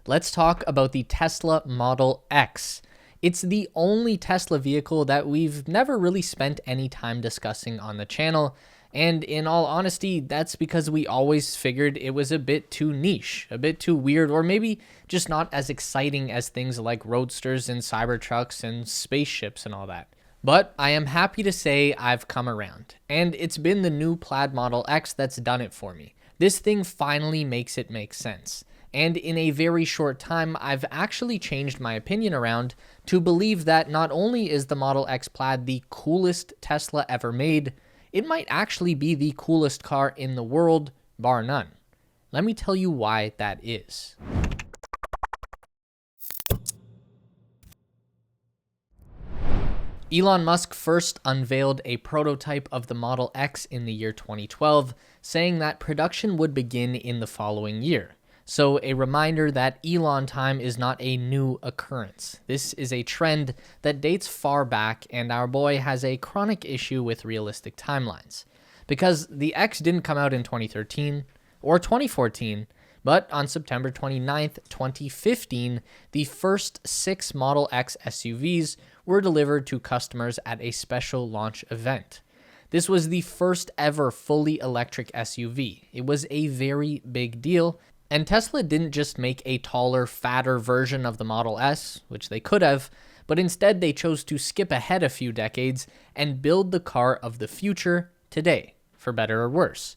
let's talk about the Tesla Model X. It's the only Tesla vehicle that we've never really spent any time discussing on the channel, and in all honesty, that's because we always figured it was a bit too niche, a bit too weird, or maybe just not as exciting as things like roadsters and Cybertrucks and spaceships and all that. But I am happy to say I've come around, and it's been the new Plaid Model X that's done it for me. This thing finally makes it make sense. And in a very short time, I've actually changed my opinion around to believe that not only is the Model X Plaid the coolest Tesla ever made, it might actually be the coolest car in the world, bar none. Let me tell you why that is. Elon Musk first unveiled a prototype of the Model X in the year 2012, saying that production would begin in the following year. So a reminder that Elon time is not a new occurrence. This is a trend that dates far back, and our boy has a chronic issue with realistic timelines. Because the X didn't come out in 2013 or 2014, but on September 29th, 2015, the first 6 Model X SUVs were delivered to customers at a special launch event. This was the first ever fully electric SUV. It was a very big deal. And Tesla didn't just make a taller, fatter version of the Model S, which they could have, but instead they chose to skip ahead a few decades and build the car of the future today, for better or worse.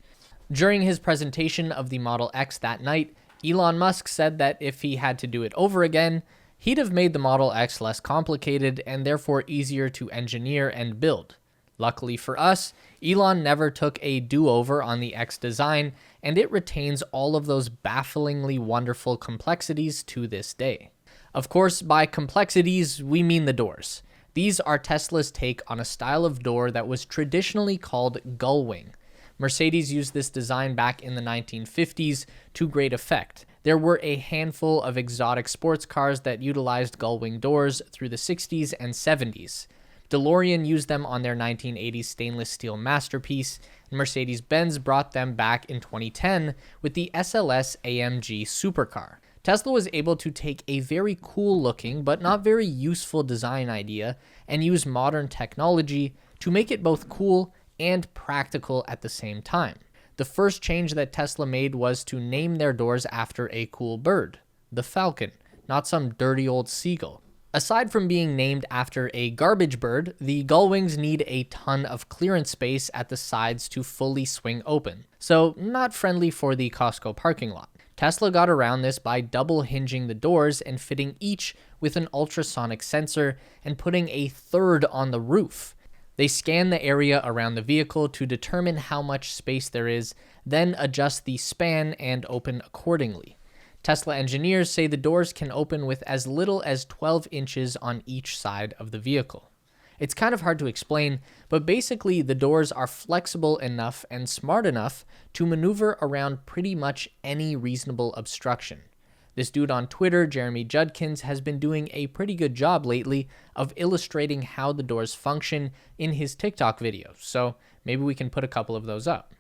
During his presentation of the Model X that night, Elon Musk said that if he had to do it over again, he'd have made the Model X less complicated and therefore easier to engineer and build. Luckily for us, Elon never took a do-over on the X design, and it retains all of those bafflingly wonderful complexities to this day. Of course, by complexities, we mean the doors. These are Tesla's take on a style of door that was traditionally called gull-wing. Mercedes used this design back in the 1950s to great effect. There were a handful of exotic sports cars that utilized gull-wing doors through the 60s and 70s. DeLorean used them on their 1980s stainless steel masterpiece, and Mercedes-Benz brought them back in 2010 with the SLS AMG supercar. Tesla was able to take a very cool-looking but not very useful design idea and use modern technology to make it both cool and practical at the same time. The first change that Tesla made was to name their doors after a cool bird, the Falcon, not some dirty old seagull. Aside from being named after a garbage bird, the gull wings need a ton of clearance space at the sides to fully swing open, so not friendly for the Costco parking lot. Tesla got around this by double hinging the doors and fitting each with an ultrasonic sensor and putting a third on the roof. They scan the area around the vehicle to determine how much space there is, then adjust the span and open accordingly. Tesla engineers say the doors can open with as little as 12 inches on each side of the vehicle. It's kind of hard to explain, but basically the doors are flexible enough and smart enough to maneuver around pretty much any reasonable obstruction. This dude on Twitter, Jeremy Judkins, has been doing a pretty good job lately of illustrating how the doors function in his TikTok videos, so maybe we can put a couple of those up.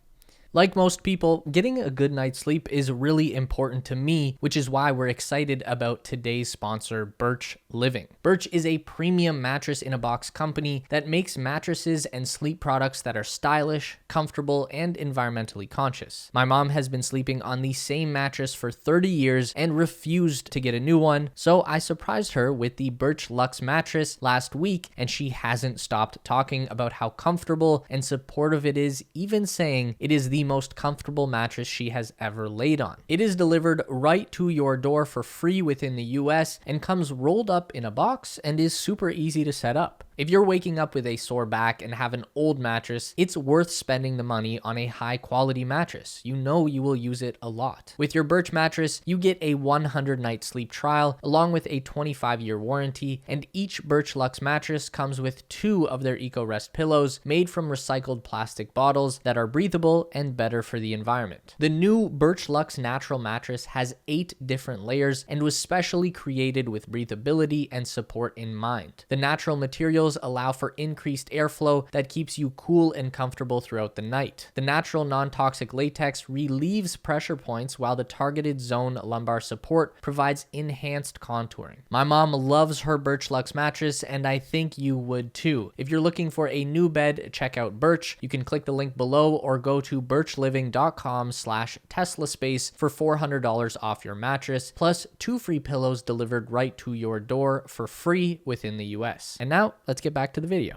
Like most people, getting a good night's sleep is really important to me, which is why we're excited about today's sponsor, Birch Living. Birch is a premium mattress-in-a-box company that makes mattresses and sleep products that are stylish, comfortable, and environmentally conscious. My mom has been sleeping on the same mattress for 30 years and refused to get a new one, so I surprised her with the Birch Luxe mattress last week, and she hasn't stopped talking about how comfortable and supportive it is, even saying it is the most comfortable mattress she has ever laid on. It is delivered right to your door for free within the US and comes rolled up in a box and is super easy to set up. If you're waking up with a sore back and have an old mattress, it's worth spending the money on a high quality mattress. You know you will use it a lot. With your Birch mattress, you get a 100-night sleep trial along with a 25-year warranty, and each Birch Luxe mattress comes with 2 of their EcoRest pillows made from recycled plastic bottles that are breathable and better for the environment. The new Birch Luxe natural mattress has 8 different layers and was specially created with breathability and support in mind. The natural materials allow for increased airflow that keeps you cool and comfortable throughout the night. The natural non-toxic latex relieves pressure points while the targeted zone lumbar support provides enhanced contouring. My mom loves her Birch Luxe mattress, and I think you would too. If you're looking for a new bed, check out Birch. You can click the link below or go to birchliving.com/TeslaSpace for $400 off your mattress, plus 2 free pillows delivered right to your door for free within the US. And now let's get back to the video.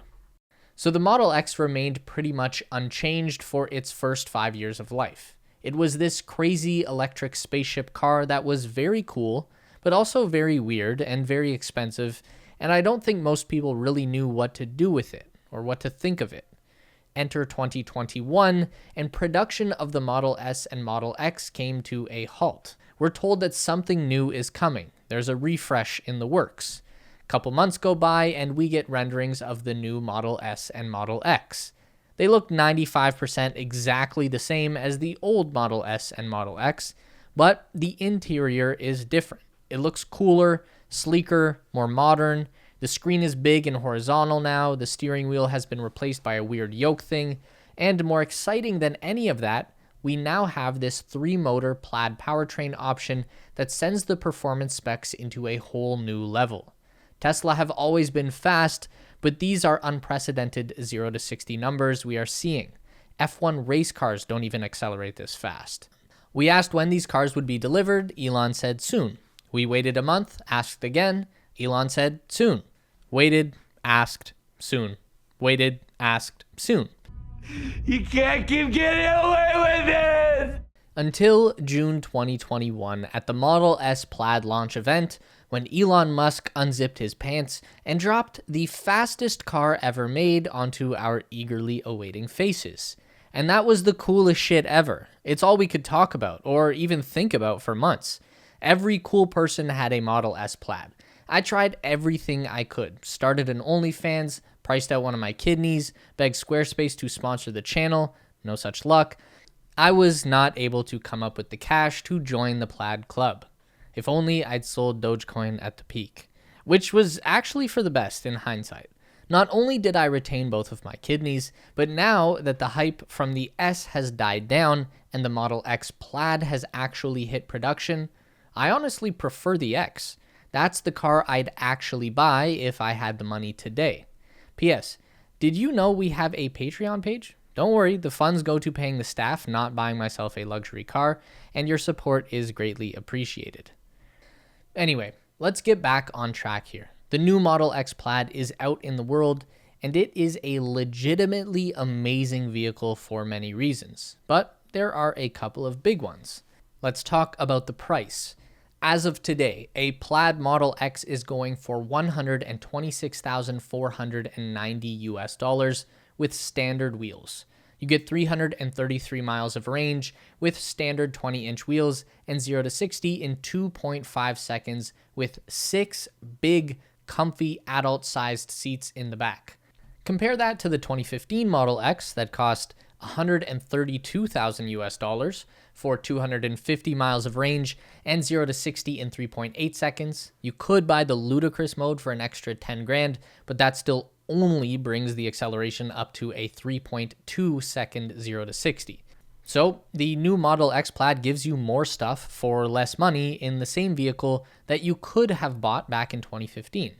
So the Model X remained pretty much unchanged for its first 5 years of life. It was this crazy electric spaceship car that was very cool, but also very weird and very expensive, and I don't think most people really knew what to do with it or what to think of it. Enter 2021, and production of the Model S and Model X came to a halt. We're told that something new is coming. There's a refresh in the works. A couple months go by, and we get renderings of the new Model S and Model X. They look 95% exactly the same as the old Model S and Model X, but the interior is different. It looks cooler, sleeker, more modern. The screen is big and horizontal now. The steering wheel has been replaced by a weird yoke thing. And more exciting than any of that, we now have this 3-motor Plaid powertrain option that sends the performance specs into a whole new level. Tesla have always been fast, but these are unprecedented 0 to 60 numbers we are seeing. F1 race cars don't even accelerate this fast. We asked when these cars would be delivered. Elon said soon. We waited a month, asked again. Elon said soon. Waited, asked, soon. Waited, asked, soon. You can't keep getting away with it! Until June 2021 at the Model S Plaid launch event, when Elon Musk unzipped his pants and dropped the fastest car ever made onto our eagerly awaiting faces. And that was the coolest shit ever. It's all we could talk about, or even think about for months. Every cool person had a Model S Plaid. I tried everything I could. Started an OnlyFans, priced out one of my kidneys, begged Squarespace to sponsor the channel. No such luck. I was not able to come up with the cash to join the Plaid Club. If only I'd sold Dogecoin at the peak, which was actually for the best in hindsight. Not only did I retain both of my kidneys, but now that the hype from the S has died down and the Model X Plaid has actually hit production, I honestly prefer the X. That's the car I'd actually buy if I had the money today. P.S. Did you know we have a Patreon page? Don't worry, the funds go to paying the staff, not buying myself a luxury car, and your support is greatly appreciated. Anyway, let's get back on track here. The new Model X Plaid is out in the world, and it is a legitimately amazing vehicle for many reasons, but there are a couple of big ones. Let's talk about the price. As of today, a Plaid Model X is going for $126,490 with standard wheels. You get 333 miles of range with standard 20-inch wheels and 0 to 60 in 2.5 seconds with 6 big, comfy, adult-sized seats in the back. Compare that to the 2015 Model X that cost $132,000 for 250 miles of range and 0 to 60 in 3.8 seconds. You could buy the ludicrous mode for an extra 10 grand, but that still only brings the acceleration up to a 3.2 second 0 to 60. So the new Model X Plaid gives you more stuff for less money in the same vehicle that you could have bought back in 2015.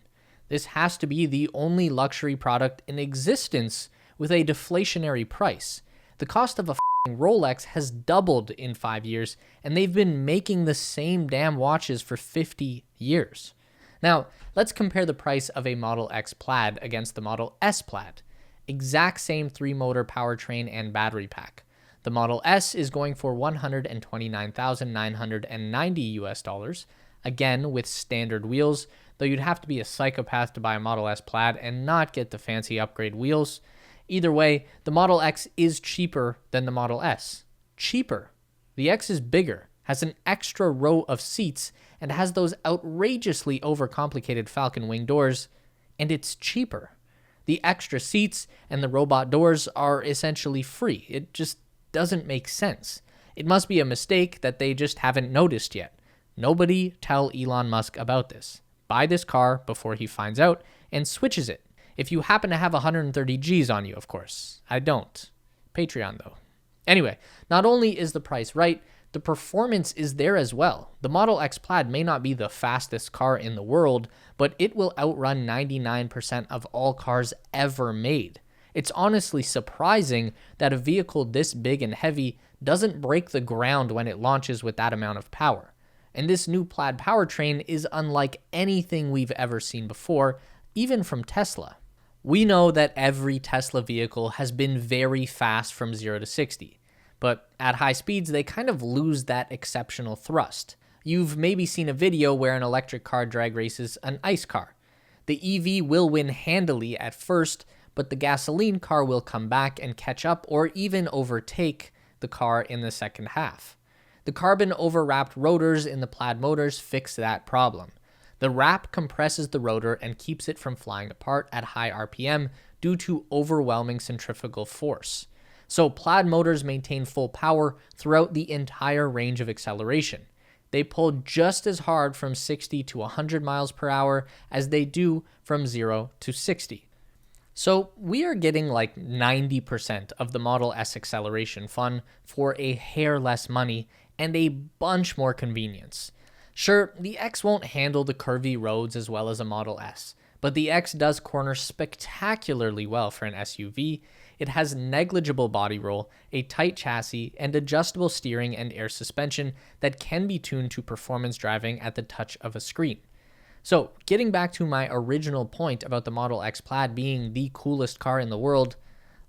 This has to be the only luxury product in existence with a deflationary price. The cost of a Rolex has doubled in 5 years, and they've been making the same damn watches for 50 years. Now, let's compare the price of a Model X Plaid against the Model S Plaid. Exact same 3-motor powertrain and battery pack. The Model S is going for $129,990, again with standard wheels, though you'd have to be a psychopath to buy a Model S Plaid and not get the fancy upgrade wheels. Either way, the Model X is cheaper than the Model S. Cheaper. The X is bigger, has an extra row of seats, and has those outrageously overcomplicated Falcon wing doors, and it's cheaper. The extra seats and the robot doors are essentially free. It just doesn't make sense. It must be a mistake that they just haven't noticed yet. Nobody tell Elon Musk about this. Buy this car before he finds out and switches it. If you happen to have 130 G's on you, of course. I don't. Patreon, though. Anyway, not only is the price right, the performance is there as well. The Model X Plaid may not be the fastest car in the world, but it will outrun 99% of all cars ever made. It's honestly surprising that a vehicle this big and heavy doesn't break the ground when it launches with that amount of power. And this new Plaid powertrain is unlike anything we've ever seen before, even from Tesla. We know that every Tesla vehicle has been very fast from 0 to 60. But at high speeds, they kind of lose that exceptional thrust. You've maybe seen a video where an electric car drag races an ICE car. The EV will win handily at first, but the gasoline car will come back and catch up or even overtake the car in the second half. The carbon overwrapped rotors in the Plaid motors fix that problem. The wrap compresses the rotor and keeps it from flying apart at high RPM due to overwhelming centrifugal force. So Plaid motors maintain full power throughout the entire range of acceleration. They pull just as hard from 60 to 100 miles per hour as they do from 0 to 60. So we are getting like 90% of the Model S acceleration fun for a hair less money and a bunch more convenience. Sure, the X won't handle the curvy roads as well as a Model S, but the X does corner spectacularly well for an SUV. It has negligible body roll, a tight chassis, and adjustable steering and air suspension that can be tuned to performance driving at the touch of a screen. So, getting back to my original point about the Model X Plaid being the coolest car in the world,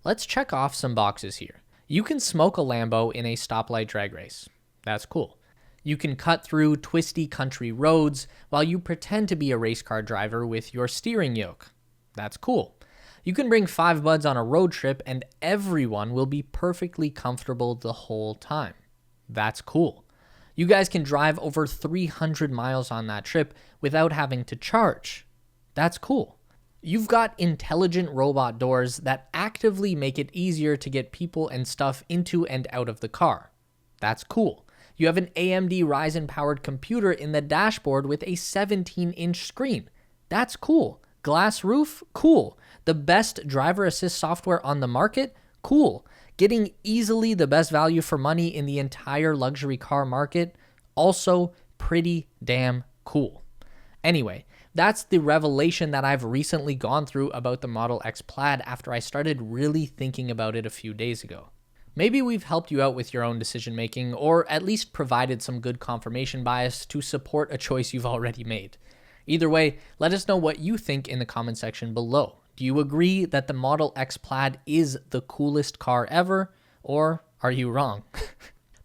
let's check off some boxes here. You can smoke a Lambo in a stoplight drag race. That's cool. You can cut through twisty country roads while you pretend to be a race car driver with your steering yoke. That's cool. You can bring 5 buds on a road trip and everyone will be perfectly comfortable the whole time. That's cool. You guys can drive over 300 miles on that trip without having to charge. That's cool. You've got intelligent robot doors that actively make it easier to get people and stuff into and out of the car. That's cool. You have an AMD Ryzen-powered computer in the dashboard with a 17-inch screen. That's cool. Glass roof? Cool. The best driver assist software on the market? Cool. Getting easily the best value for money in the entire luxury car market? Also pretty damn cool. Anyway, that's the revelation that I've recently gone through about the Model X Plaid after I started really thinking about it a few days ago. Maybe we've helped you out with your own decision making, or at least provided some good confirmation bias to support a choice you've already made. Either way, let us know what you think in the comment section below. Do you agree that the Model X Plaid is the coolest car ever, or are you wrong?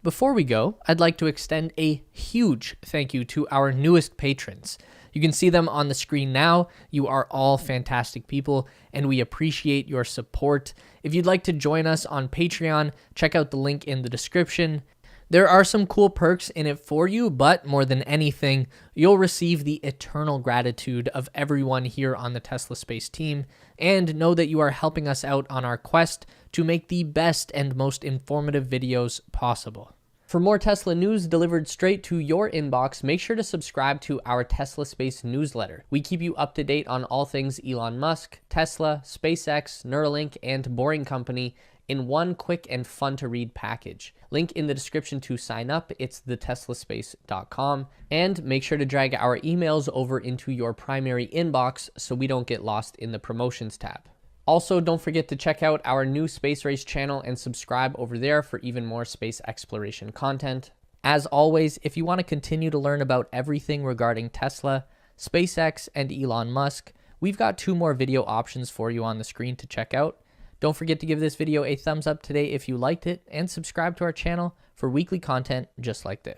Before we go, I'd like to extend a huge thank you to our newest patrons. You can see them on the screen now. You are all fantastic people, and we appreciate your support. If you'd like to join us on Patreon, check out the link in the description. There are some cool perks in it for you, but more than anything, you'll receive the eternal gratitude of everyone here on the Tesla Space team, and know that you are helping us out on our quest to make the best and most informative videos possible. For more Tesla news delivered straight to your inbox, make sure to subscribe to our Tesla Space newsletter. We keep you up to date on all things Elon Musk, Tesla, SpaceX, Neuralink, and Boring Company in one quick and fun to read package. Link in the description to sign up. It's theteslaspace.com. And make sure to drag our emails over into your primary inbox so we don't get lost in the promotions tab. Also, don't forget to check out our new Space Race channel and subscribe over there for even more space exploration content. As always, if you want to continue to learn about everything regarding Tesla, SpaceX, and Elon Musk, we've got 2 more video options for you on the screen to check out. Don't forget to give this video a thumbs up today if you liked it, and subscribe to our channel for weekly content just like this.